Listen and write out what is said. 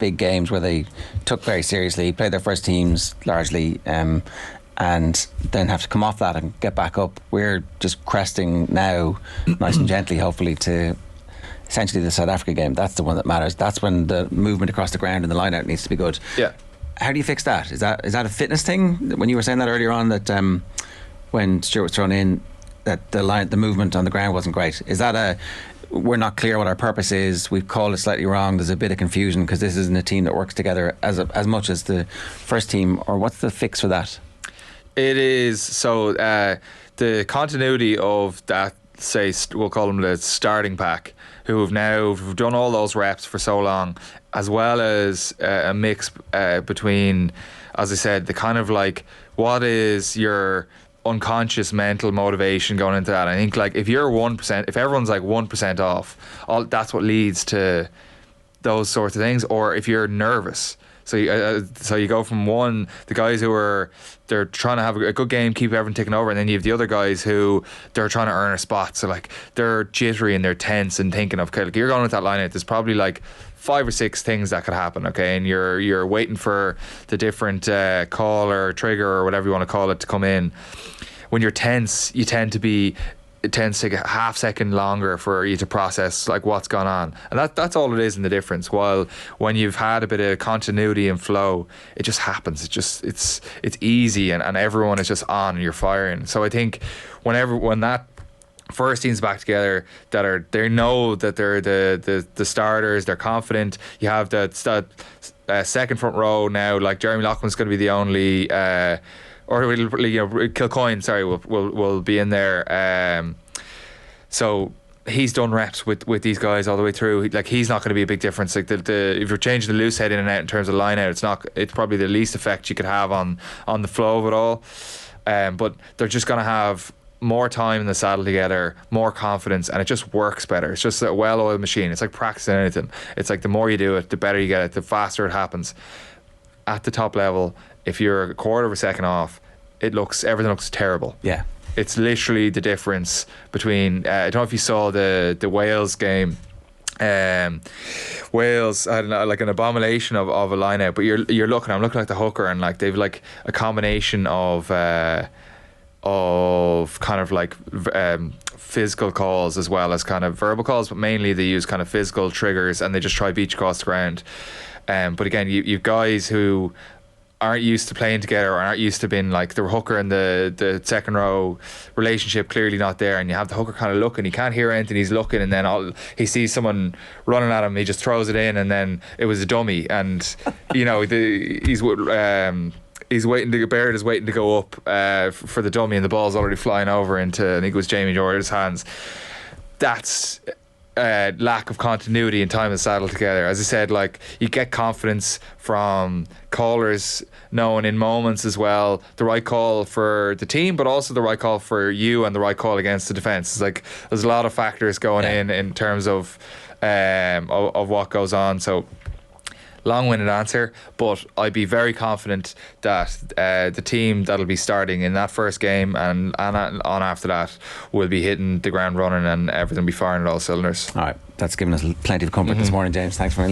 big games where they took very seriously, played their first teams largely, and then have to come off that and get back up. We're just cresting now, nice and gently, hopefully, to essentially the South Africa game. That's the one that matters. That's when the movement across the ground and the line out needs to be good. Yeah. How do you fix that? Is that a fitness thing? When you were saying that earlier on, that when Stuart was thrown in, that the movement on the ground wasn't great. Is that we're not clear what our purpose is, we've called it slightly wrong, there's a bit of confusion because this isn't a team that works together as much as the first team, or what's the fix for that? It is, so the continuity of that, say, we'll call them the starting pack, who've done all those reps for so long, as well as a mix between, as I said, the kind of like, what is your unconscious mental motivation going into that? I think like if you're 1%, if everyone's like 1% off, that's what leads to those sorts of things. Or if you're nervous, so you go from the guys who they're trying to have a good game, keep everything ticking over, and then you have the other guys who they're trying to earn a spot, so like they're jittery and they're tense and thinking of, okay, like you're going with that line out, there's probably like 5 or 6 things that could happen, okay, and you're waiting for the different call or trigger or whatever you want to call it to come in. When you're tense, it tends to take a half second longer for you to process like what's gone on, and that's all it is in the difference. While when you've had a bit of continuity and flow, it just happens. It's easy, and everyone is just on and you're firing. So I think when that first team's back together, they know that they're the starters, they're confident. You have that second front row now, like Jeremy Loughman's going to be the only or Kilcoyne, sorry, will be in there. So he's done reps with these guys all the way through. Like he's not going to be a big difference. Like if you're changing the loose head in and out in terms of line out, it's probably the least effect you could have on the flow of it all. But they're just going to have more time in the saddle together, more confidence, and it just works better. It's just a well-oiled machine. It's like practicing anything. It's like the more you do it, the better you get it, the faster it happens. At the top level, if you're a quarter of a second off, everything looks terrible. Yeah. It's literally the difference between I don't know if you saw the Wales game. Wales, I don't know, like an abomination of a line out, but I'm looking like the hooker, and like they've like a combination of kind of like physical calls as well as kind of verbal calls, but mainly they use kind of physical triggers and they just try beach across the ground. But again, you've guys who aren't used to playing together or aren't used to being like the hooker and the second row relationship clearly not there, and you have the hooker kind of looking, he can't hear anything, he's looking, and then he sees someone running at him, he just throws it in, and then it was a dummy, and you know he's waiting to Baird is waiting to go up for the dummy, and the ball's already flying over into, I think it was Jamie George's hands. That's lack of continuity and time in the saddle together. As I said, like you get confidence from callers knowing in moments as well the right call for the team, but also the right call for you and the right call against the defence. It's like there's a lot of factors going in terms of what goes on. So long-winded answer, but I'd be very confident that the team that'll be starting in that first game and on after that will be hitting the ground running and everything will be firing at all cylinders. All right, that's given us plenty of comfort this morning, James. Thanks for